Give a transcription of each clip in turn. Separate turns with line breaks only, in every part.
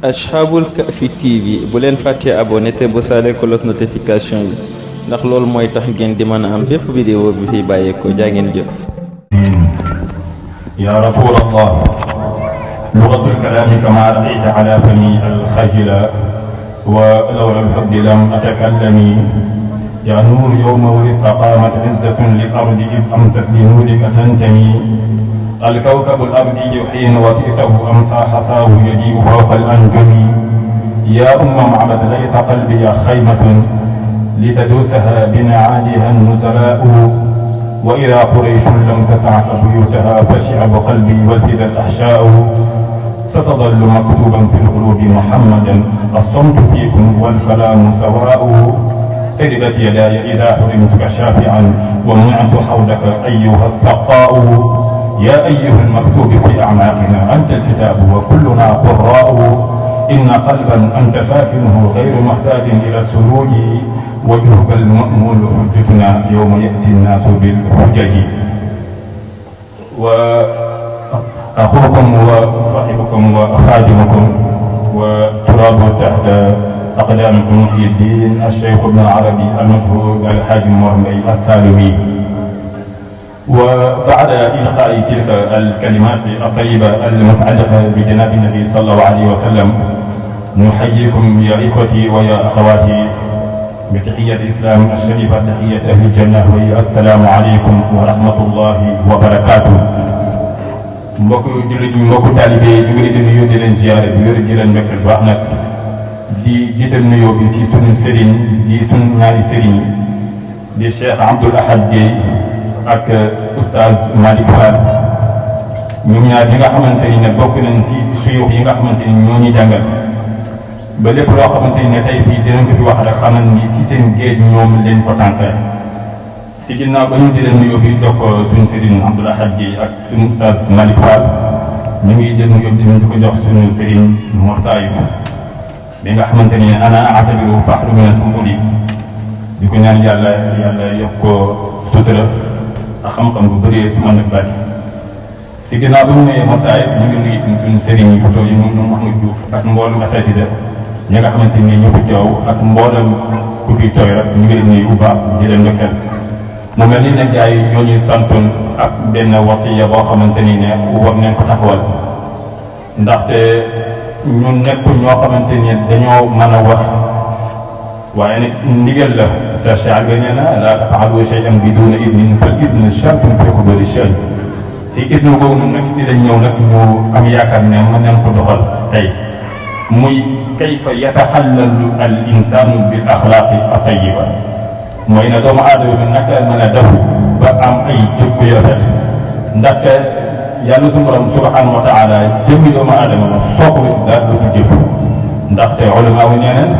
Ashabul Kahfi TV bu leen fàttee abonné te bu saale cloche notification yi ndax loolu mooy tax ngeen di mën a am bépp vidéo bi fi bàyyeekoo jaa ngeen jëf.
يا رسول الله لغة الكلام كما رأيت على فمي الخجلة ولولا الحب لم أتكلم يا نور يوم ولدت قامت عزة للأرض إذ أمست لنورك تنتمي الكوكب الأرضي حين وطئته أمسى حصاه يجيء فوق الأنجم يا معبد ليت قلبي خيمة لتدوسها بنعالها النزلاء وإذا قريش لم تسعك بيوتها فشعب قلبي والفدا الأحشاء ستظل مكتوبا في القلوب محمدا الصمت فيكم والكلام سواء تربت يداي إذا حرمتك شافعا ومنعت حولك أيها السقاء يا أيها المكتوب في أعماقنا أنت الكتاب وكلنا قراء إن قلبا أنت ساكنه غير محتاج إلى السروج وجهك المأمول حجتنا يوم يأتي الناس بالحجج وأخوكم وصاحبكم وخادمكم وتراب تحت أقدامكم محي الدين الشيخ ابن العربي المشهور الحاج مرمي السالمي. وبعد إلقاء تلك الكلمات الطيبة المتعلقة بجناب النبي صلى الله عليه وسلم نحييكم يا إخوتي ويا أخواتي بتحية الإسلام الشريفة تحية أهل الجنة وهي السلام عليكم ورحمة الله وبركاته. mbokk jullit ñi mbokk taalibe yi ñu ngi leen di nuyu di leen ziyaare di wér di leen ndokkeel baax nag di jiital nuyoo bi si sunu sëriñ di sunu ñaari sëriñ di Cheikh Abdoul Ahad Guèye ak oustaz Malick Fall ñoom ñaar ñi nga xamante ni ne bokk nañ ci suyuux yi nga xamante ni ñoo ñuy jàngal ba lépp loo xamante ni ne tey fii dinañ ko fi wax rek xamal ni si seen géej ñoom leen ko tànkee si ginnaaw ba ñu di leen nuyoo bi jox ko suñu sëriñ Abdoul Ahad Guèye ak suñu oustaz Malick Fall ñu ngi jël nuyoo bi di ko jox suñu sëriñ Mor Taïf bi nga xamante ni ana atabiru faxru min al-umuri di ko ñaan yàlla yokk ko sutura ak xam-xam bu bëree mën ak bàtti si ginnaaw ba mu nuyee Mor Taïf ñu ngi nuyu itam suñu sëriñ yi photo yi moom Mouhamadou Diouf ak mboolem asatida ñi nga xamante ni ñu fi teew ak mboolem ku fi tooy rek ñu ngi leen nuyu bu baax di leen ndokkeel mu mel ni nag gars yi ñoo ñuy santoon ak benn wasiya boo xamante ni ne war nañ ko taxawal ndaxte ñun nekkul ñoo xamante ni dañoo mën a wax waaye nag ndigal la te shaar ga nee na laa tafaalu shay'an biduuna idnin fal idnu shartun fi xuburi shay si idnu googu ñun nag si dañ ñëw nag ñu am yaakaar ne mën nañ ko doxal tey muy kayfa yataxallalu al insaanu bil axlaaqi at-tayyiba mooy ne doomu aadama bi naka mën a def ba am ay jikko yu rafet ndaxte yàlla suñu borom subhanahu wa taala jëmmi doomu aadama la soxla si daal dootu jëf ndaxte ulama wu nee neen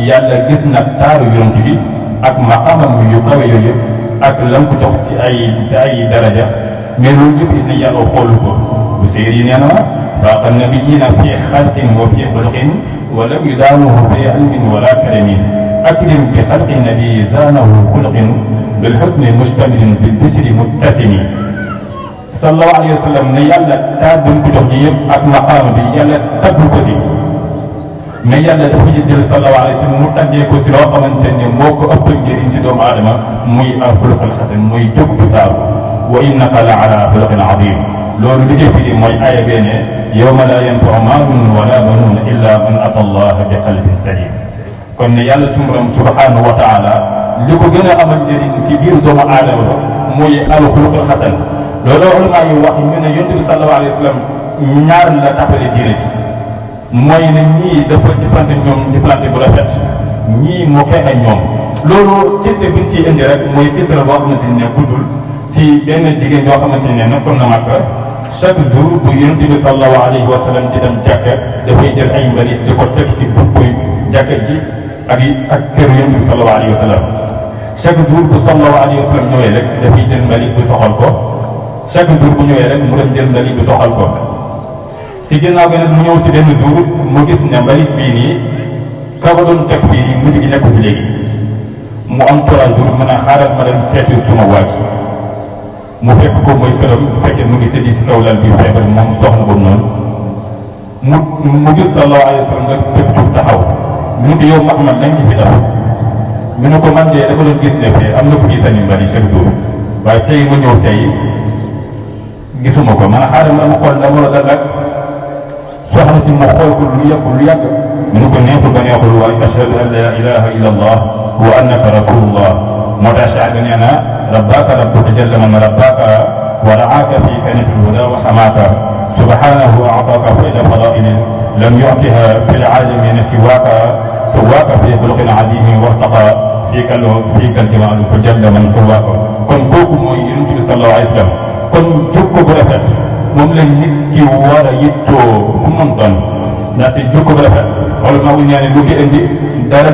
yàlla gis na taaru yonent bi ak maqamam yu kawe yooyu yëpp ak lam ko jox si ay daraja mais loolu yëpp ne yàlla xoolu ko bu séer yi nee na faaqa nabiyina fi xalqin wa fi xulqin wa lam yudaanuhu fi ilmin wala karamin akrim bi xalqi nabi zaanahu xulqin bil xusni mustamilin bil bisri muttasimi sallallahu alayhi wa sallam ne yàlla taar bi mu ko jox ñi yëpp ak maqaama bi yàlla tagg ko si mais yàlla dafa jël sallallahu alayhi wa sallam mu taggee ko si loo xamante ne moo ko ëpp njëriñ si doomu aadama muy xuluqul xasan muy jóg bu taaru wa innaka la ala xuluqin azim loolu li koy firi mooy aaya bee ne yawma la yanfau maalun wala banuun illa man ata allah bi qalbin salim kon ne yàlla suñu borom subhanahu wa taala li ko gën a amal njëriñ si biir doomu aadama muy al xuluqul xasan loolu ulama yu wax ñu ne yonent bi sallallahu alayhi wa sallam ñaar la tàppale diine ci mooy ne ñii dafa jëflante ñoom jëflante bu rafet ñii moo xeex ak ñoom loolu kese buñ ciy indi rek mooy kese la boo xamante ne guddul si benn jigéen yoo xamante ne nekkoon na Makka chaque jour bu yonent bi sallallahu alayhi wa sallam di dem jàkka dafay jël ay mbalit di ko teg si buntu jàkka ji ak kër yonent bi sallallahu alayhi wa sallam chaque jour bu sallallahu alayhi wa sallam ñëwee rek dafay jël mbalit bu toxal ko chaque jour bu ñëwee rek mu dem jël mbalit bi doxal ko si ginnaaw gi nag mu ñëw si benn jour mu gis ne mbalit bii nii ka ko doon teg fii mujj gi nekk fi léegi mu am 3 jours mu ne xaaral ma dem seeti suma waaj mu fekk ko mooy këram bu fekkee mu ngi tëddi si kaw lal bi feebar moom soxna boobu noonu mu gis sallallahu alayhi wa sallam nga tëb jug taxaw mu ne ko yow Muhammad lañ ci fi def mu ne ko man de dafa doon gis ne fee am na ko gis nañu bari chaque jour waaye tey ma ñëw tey gisuma ko man xaaral ma xool dama la dal ak soxna si ma xool ko lu yàgg mu ne ko neexul ba neexul waaye ashhadu an la ilaha illa allah wa annaka rasulullah moo tax shaada nee na rabbaka rabbuka jalla man rabbaka wa raaka fi kanifil huda wa xamaaka subhanahu aataaka fayda fadailin lam yuctiha fi laalamina siwaaka fi xuluqin adimin wartaqa fika aljamaalu fa jalla man sawaaka kon kooku mooy yonent bi sallallahu alayhi wa sallam kon jikko bu rafet moom la nit ki war a yittoo fu mu doon ndaxte jikko bu rafet wala maa ngi ñaane lu ko indi dara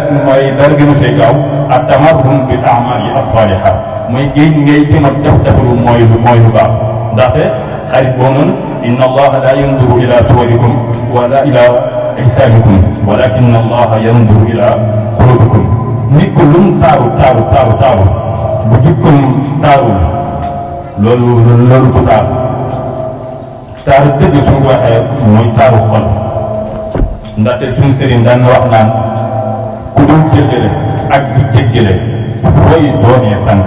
gënu fee gaaw ak tamarrun bil a'maali as-saaliha mooy géej ngay jëm a def-defalu mooy lu baax ndaxte xaalis boo noonu inna allaha la yanduru ila suwarikum wala ila ajsaamikum walakin allaha yanduru ila qulubikum nit ko lu mu taaru bu jikkoom taarul loolu ko taaru dëgg suñu waxee mooy taaru xol ndaxte suñu sëriñ daan wax naan ku dul jéggale ak di jéggale fooy doonee sang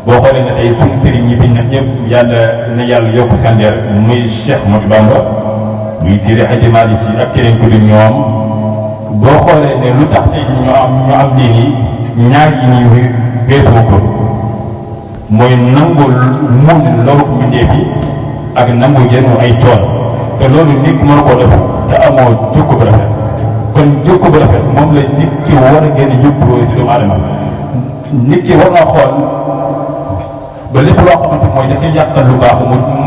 boo xoolee ne tey suñu sëriñ ñi fi nekk ñëpp yàlla yokk seen leer muy Cheikh Ahmadou Bamba muy Seydi Hadji Malick Sy ak keneen ku dul ñoom boo xoolee ne lu tax tey ñu am lii nii ñaar yi nii weesu ko mooy nangul muñ loru mbindeef yi ak nangu yenn ay coon te loolu nit mën koo def te amoo jikko bu rafet kon jikko bu rafet moom la nit ki war a gën a yóbbu si doomu aadama nit ki war naa xool ba lépp loo xamante mooy dafay yàqal lu baax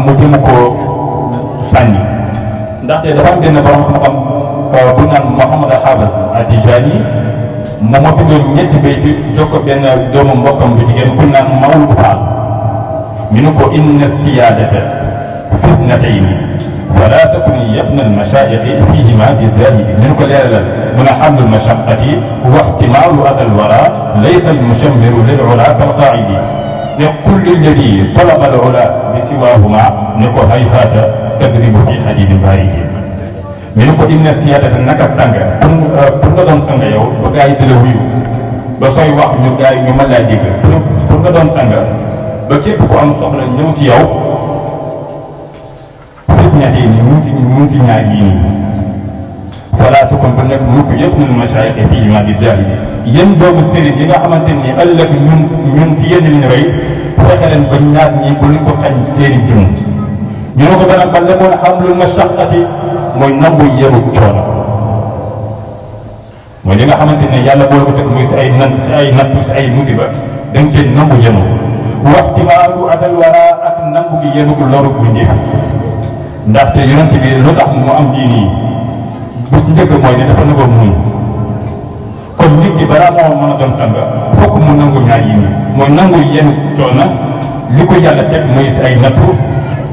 mu jëm koo sànni ndaxte dafa am benn borom xam-xam bu naan Mouhamad Habas Atijani moom moo bindoon ñetti béy bi jox ko benn doomu mbokkam bu jigéen bu naan Mawlud Fall ñu ne ko inna siyaadata fitnatayni fala takun yabna almashaayixi fihima bi zahidi ñu ne ko leeralal mu ne xamlu almashaqqati wa ihtimaalu ada alwara laysa almushammiru lil ula kalqaidi ne kullu alladi talaba al ula bi siwahuma ne ko hayhata tadribu fi hadidin baridi ñu ne ko inna siyaadata naka sanga pour nga doon sanga yow ba gaa yi di la wuyu ba sooy wax ñu gaa yi ñu mën laa dégg pour nga doon sanga ba képp ku am soxla ñëw ci yow fitna yi ni mu ngi ci ñaar yii nii voilà te kon ba nekk mukk yëpp nañu machaayix fii ma di zahidi yéen doomu sëriñ yi nga xamante ni ëllëg ñun si yéen liñ roy fexe leen ba ñaar ñii bu ñu ko xañ seeni jëm ñu ne ko dana ba lemoon xamlul mashaqqati mooy nangu yenu coono mooy li nga xamante ne yàlla boole ko teg muy si ay nattu si ay musiba da nga cee nangu yenu waxtimaalu adal wara ak nangu gi yenu ko loru bu njëkk ndaxte yonent bi lu tax mu am lii nii bu si njëkk mooy ne dafa nangoo muñ kon nit ki balaa moo mën a doon sanga fokk mu nangu ñaar yi nii mooy nangu yenu coono li ko yàlla teg muy si ay nattu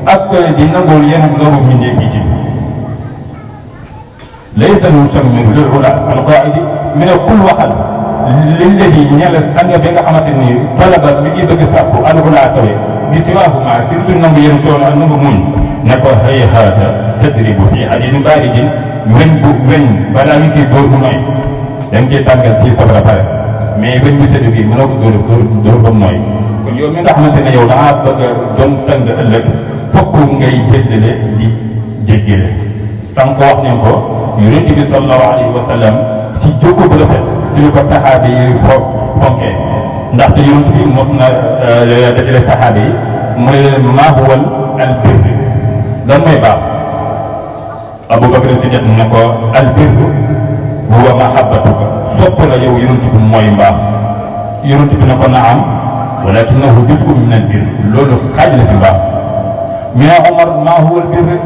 ak di nangoo yenu loru bu njëkk yi laysa al-mushammiru lil ula al-qaa'idi min kul waxal lilladi ñeel sang bi nga xamante ni talaba mi ngi bëgg sàkku al ula kawe bi siwaahuma surtout nangu yenu coono ak nangu muñ ne ko hayhaata tadribu fi hadidin baaridin weñ balaa ñu koy dóor mu nooy da nga koy tàngal si safara pare mais weñ bu sedd bi mënoo ko dóor ba mu nooy kon yow mi nga xamante ne yow dangaa bëgg a doon sang ëllëg fokk ngay jéggale di jéggale sànq wax nañ ko yonent bi sallallahu alayhi wa sallam si jikko bu rafet si li ko saxaabe yi fonkee ndaxte yonent bi mos na dajale saxaabe yi mu ne leen maa huwa al birr lan mooy baax Abu Bakr Siddiq ne ko al birr huwa mahabbatuka sopp la yow yonent bi mooy mbaax yonent bi ne ko naam walakinahu juz'un min al birr loolu xaaj la si mbaax ñu ne Omar maa huwa al birr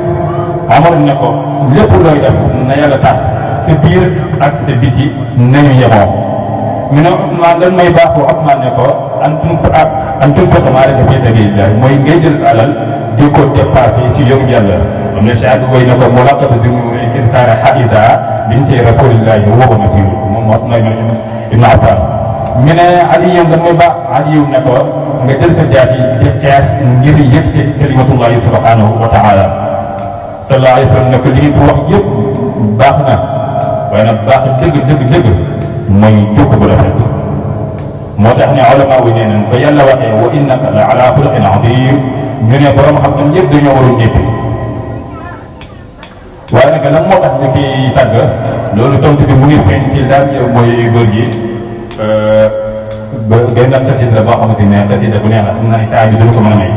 Omar ne ko lépp looy def na yàlla tax sa biir ak sa biti nañu yemoo ñu ne Ousmane lan may baaxoo Ousmane ne ko an tunfiqa maa laka fii sabilillah mooy ngay jël sa alal di ko dépassé si yoonu yàlla am na Cheikh woy na ko mulaqaba zunuri kaana hadiza binti rasulillahi wa huwa nasiru moom Ousmane ibn Affan ñu ne Aliyu lan may baax Aliyu ne ko nga jël sa jaas yi di xeex ngir yëkkati kalimatullahi subhanahu wa taala sallallahu alayhi wa sallam ne ko li ngeen wax yëpp baax na waaye nag baax dëgg mooy jukko bu rafet. moo tax ne ulama wi nee nañ ba yàlla waxee wa innaka la ala xuluqin adim ñu ne borom xam-xam yëpp dañoo waroon ñéppi waaye nag lan moo tax ñu koy tàgg loolu tontu bi mu ngi feeñ ci daal yow mooy góor gi benn xasida la boo xamante ne xasida bu neex la xam naa ne taay bi duñu ko mën a may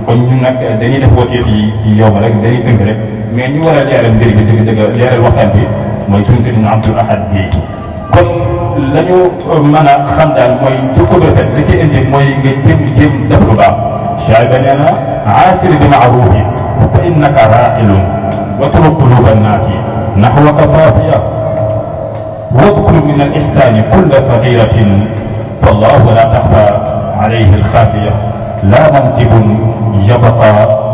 kon ñun nag dañuy def wóoteef yi yow rek dañuy tënk rek mais ñu war a leeral mbir bi dëgg leeral waxtaan bi mooy suñu sëriñ Abdul Ahad bi kon la ñu mën a xam daal mooy jikko bu rafet li ci indi mooy nga jéem def lu baax. Cheikh ba nee na aashir bi maarufi fa innaka raahilun watruk quluba annaasi naxwaka saafiya wadkur min al ihsaani kulla sagiratin fallahu la taxfa alayhi alxaafiya laa mansibun yabqa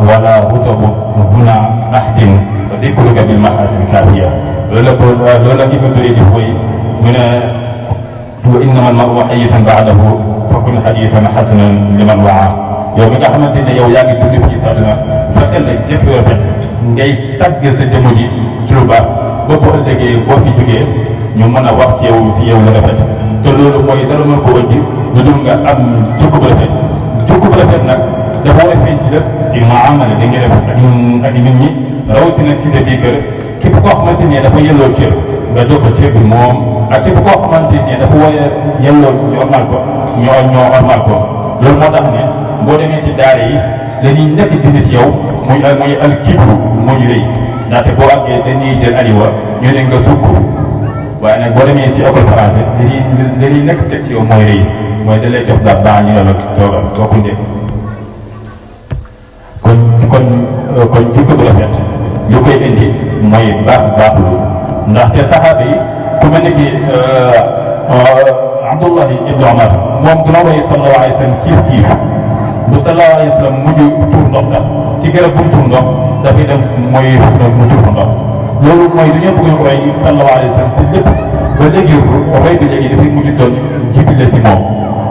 wala rutabu huna ahsin wa dikruka bil mahaasin kaafiya loolu la ki ko turee di fooy mu ne wa innama almaru xayitan baadahu fa kun xadiisan xasanan liman waa yow mi nga xamante ne yow yaa ngi dund fii sa àdduna fexeel la jëf yoo rafet ngay tàgg sa jëmm ji ci lu baax ba bu ëllëgee boo fi jógee ñu mën a wax si yow la rafet te loolu mooy dara mën ko ëndi lu dul nga am jukko bu rafet jukko bu rafet nag dafa war a feeñ si lépp si muamala da ngay def ak nit ñi rawatina si sa biir kër képp koo xamante ne dafa yelloo cër nga jox ko cër bi moom ak képp koo xamante ne dafa war a yelloo ñu ormal ko ñoo ormal ko loolu moo tax ne boo demee si daara yi dañuy nekk dindi si yow muy al kibru muy rëy ndaxte boo àggee dañuy jël aliwa ñu ne nga sukk waaye nag boo demee si école français dañuy nekk teg si yow mooy rëy mooy da lay jox daal baax ñu ne la toogal kooku njëkk kon jikko bu rafet lu koy indi mooy baaxlu ndaxte saxaaba yi ku mel ne ki Abdullahi ibnu Omar moom dina woy sallallahu alayhi wa sallam kiif bu sallallahu alayhi wa sallam mujj tuur ndox sax ci garab bu mu tuur ndox dafay dem mooy mu tuur ndox loolu mooy dañoo bëgg roy sallallahu alayhi wa sallam si lépp ba léegi roy bi léegi dafay mujj doon jiitale si moom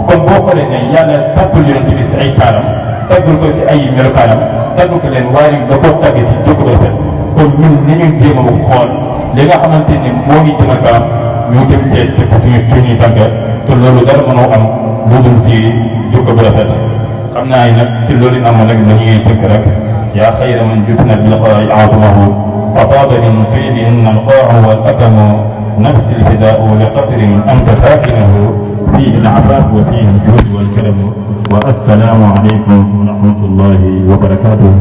kon boo xoolee ne yàlla tàggul yonent bi si ay taaram tàggul ko si ay melokaanam tàggul ko leen waaye da koo tàgg si jikko bu rafet kon ñun nañuy jéem a xool li nga xamante ne moo ngi jëmal kanam ñu dem seet suñuy tànk te loolu dara mënoo am lu dul si jikko bu rafet xam naa nag si loolu ñu amoon rek dañuy tënk rek yaa xayra man jusna bi liqaa'i aatumahu fataaba min fiidin alqaahu wal akamu nafsi lfidaau li qadrin anta saakinahu fiihi al-afaaf wa fiihi al-juud wal karam wa assalaamu aleykum wa rahmatullahi wa barakaatuh